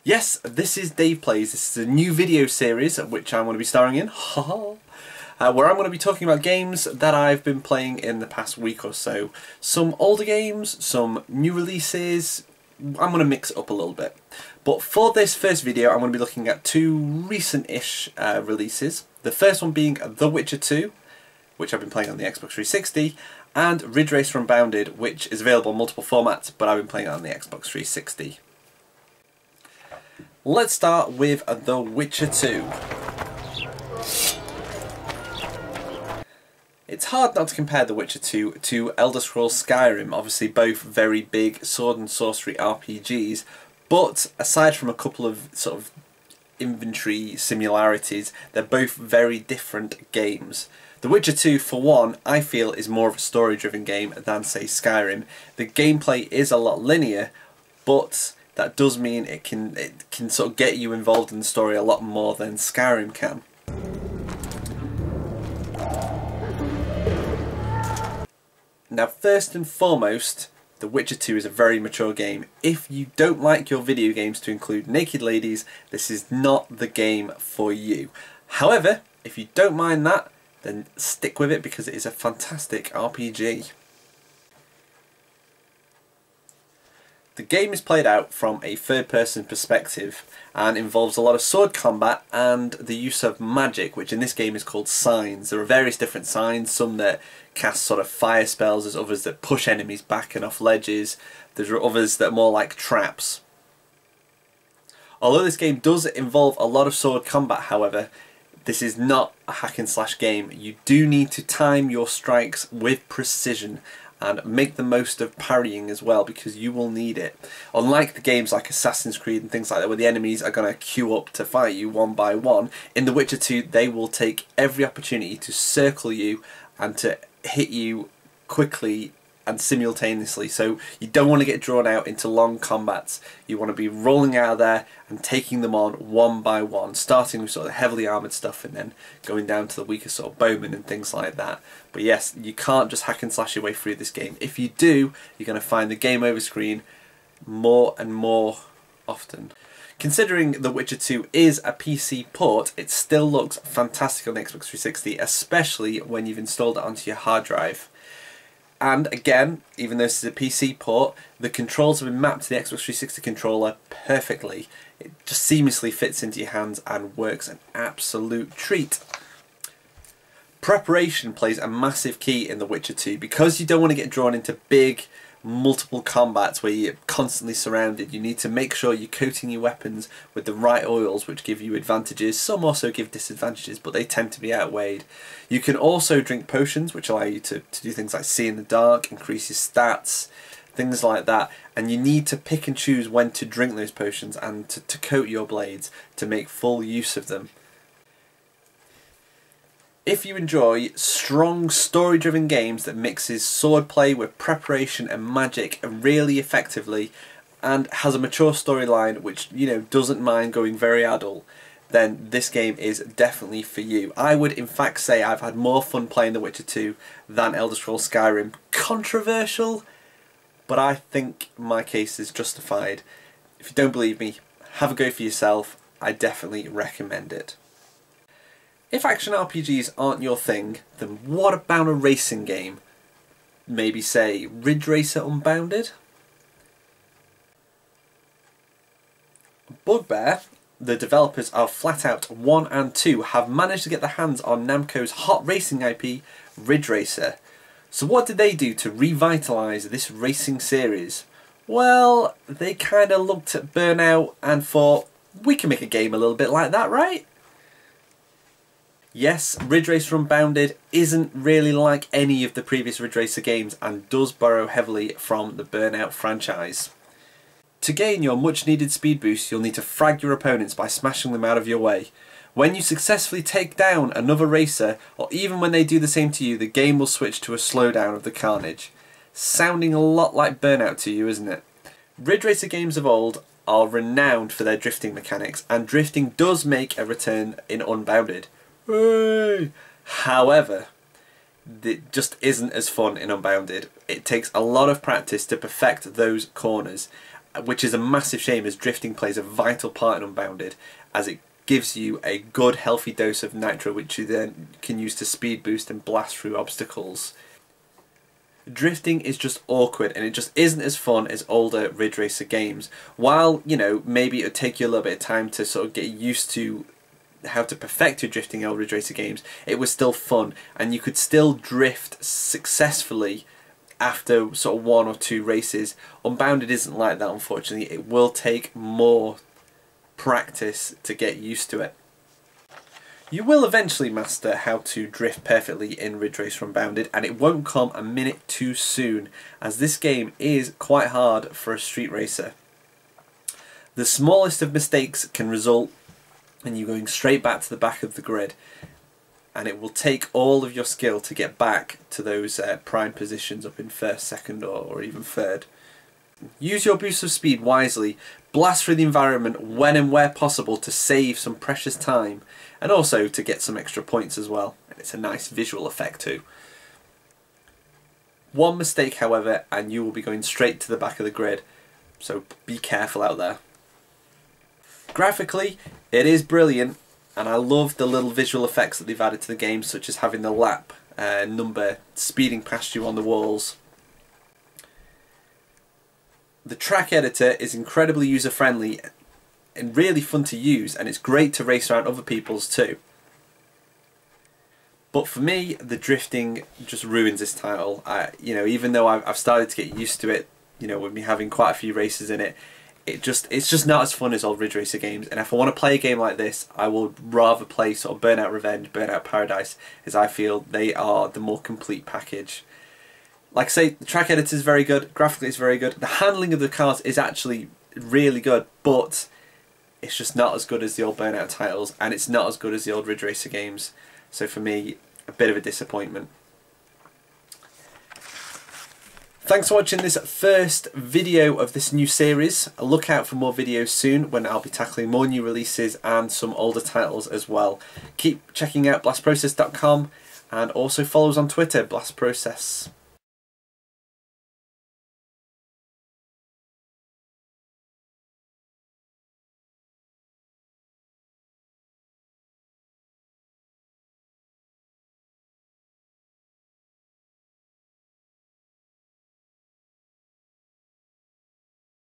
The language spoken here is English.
Yes, this is Dave Plays. This is a new video series which I'm going to be starring in, where I'm going to be talking about games that I've been playing in the past week or so. Some older games, some new releases. I'm going to mix it up a little bit. But for this first video I'm going to be looking at two recent-ish releases. The first one being The Witcher 2, which I've been playing on the Xbox 360, and Ridge Racer Unbounded, which is available in multiple formats, but I've been playing it on the Xbox 360. Let's start with The Witcher 2. It's hard not to compare The Witcher 2 to Elder Scrolls Skyrim, obviously both very big sword and sorcery RPGs, but aside from a couple of sort of inventory similarities, they're both very different games. The Witcher 2, for one, I feel is more of a story-driven game than, say, Skyrim. The gameplay is a lot linear, but that does mean it can sort of get you involved in the story a lot more than Skyrim can. Now, first and foremost, The Witcher 2 is a very mature game. If you don't like your video games to include naked ladies, this is not the game for you. However, if you don't mind that, then stick with it because it is a fantastic RPG. The game is played out from a third-person perspective and involves a lot of sword combat and the use of magic, which in this game is called signs. There are various different signs, some that cast sort of fire spells, there's others that push enemies back and off ledges, there are others that are more like traps. Although this game does involve a lot of sword combat, however, this is not a hack and slash game. You do need to time your strikes with precision and make the most of parrying as well, because you will need it. Unlike the games like Assassin's Creed and things like that, where the enemies are going to queue up to fight you one by one, in The Witcher 2 they will take every opportunity to circle you and to hit you quickly and simultaneously. So you don't want to get drawn out into long combats. You want to be rolling out of there and taking them on one by one, starting with sort of heavily armoured stuff and then going down to the weaker sort of bowmen and things like that. But yes, you can't just hack and slash your way through this game. If you do, you're going to find the game over screen more and more often. Considering The Witcher 2 is a PC port, it still looks fantastic on the Xbox 360, especially when you've installed it onto your hard drive. And again, even though this is a PC port, the controls have been mapped to the Xbox 360 controller perfectly. It just seamlessly fits into your hands and works an absolute treat. Preparation plays a massive key in The Witcher 2 because you don't want to get drawn into big multiple combats where you're constantly surrounded. You need to make sure you're coating your weapons with the right oils, which give you advantages. Some also give disadvantages, but they tend to be outweighed. You can also drink potions, which allow you to do things like see in the dark, increase your stats, things like that. And you need to pick and choose when to drink those potions and to coat your blades to make full use of them. If you enjoy strong story-driven games that mixes swordplay with preparation and magic really effectively and has a mature storyline which, you know, doesn't mind going very adult, then this game is definitely for you. I would in fact say I've had more fun playing The Witcher 2 than Elder Scrolls Skyrim. Controversial, but I think my case is justified. If you don't believe me, have a go for yourself. I definitely recommend it. If action RPGs aren't your thing, then what about a racing game? Maybe say Ridge Racer Unbounded? Bugbear, the developers of Flatout 1 and 2, have managed to get their hands on Namco's hot racing IP, Ridge Racer. So what did they do to revitalise this racing series? Well, they kind of looked at Burnout and thought, we can make a game a little bit like that, right? Yes, Ridge Racer Unbounded isn't really like any of the previous Ridge Racer games and does borrow heavily from the Burnout franchise. To gain your much needed speed boost, you'll need to frag your opponents by smashing them out of your way. When you successfully take down another racer, or even when they do the same to you, the game will switch to a slowdown of the carnage. Sounding a lot like Burnout to you, isn't it? Ridge Racer games of old are renowned for their drifting mechanics, and drifting does make a return in Unbounded. Hey! However, it just isn't as fun in Unbounded. It takes a lot of practice to perfect those corners, which is a massive shame, as drifting plays a vital part in Unbounded, as it gives you a good healthy dose of nitro which you then can use to speed boost and blast through obstacles. Drifting is just awkward, and it just isn't as fun as older Ridge Racer games. While, you know, maybe it would take you a little bit of time to sort of get used to how to perfect your drifting in old Ridge Racer games, it was still fun, and you could still drift successfully after sort of 1 or 2 races. Unbounded isn't like that, unfortunately. It will take more practice to get used to it. You will eventually master how to drift perfectly in Ridge Racer Unbounded, and it won't come a minute too soon, as this game is quite hard for a street racer. The smallest of mistakes can result in you going straight back to the back of the grid, and it will take all of your skill to get back to those prime positions up in first, second, or even third. Use your boost of speed wisely, blast through the environment when and where possible to save some precious time, and also to get some extra points as well. And it's a nice visual effect too. One mistake, however, and you will be going straight to the back of the grid, so be careful out there. Graphically, it is brilliant, and I love the little visual effects that they've added to the game, such as having the lap number speeding past you on the walls. The track editor is incredibly user-friendly and really fun to use, and it's great to race around other people's too. But for me, the drifting just ruins this title. You know, even though I've started to get used to it, you know, with me having quite a few races in it, it's just not as fun as old Ridge Racer games. And if I want to play a game like this, I would rather play sort of Burnout Revenge, Burnout Paradise, as I feel they are the more complete package. Like I say, the track editor is very good, graphically it's very good, the handling of the cars is actually really good, but it's just not as good as the old Burnout titles, and it's not as good as the old Ridge Racer games. So for me, a bit of a disappointment. Thanks for watching this first video of this new series. Look out for more videos soon when I'll be tackling more new releases and some older titles as well. Keep checking out blastprocess.com and also follow us on Twitter, blastprocess.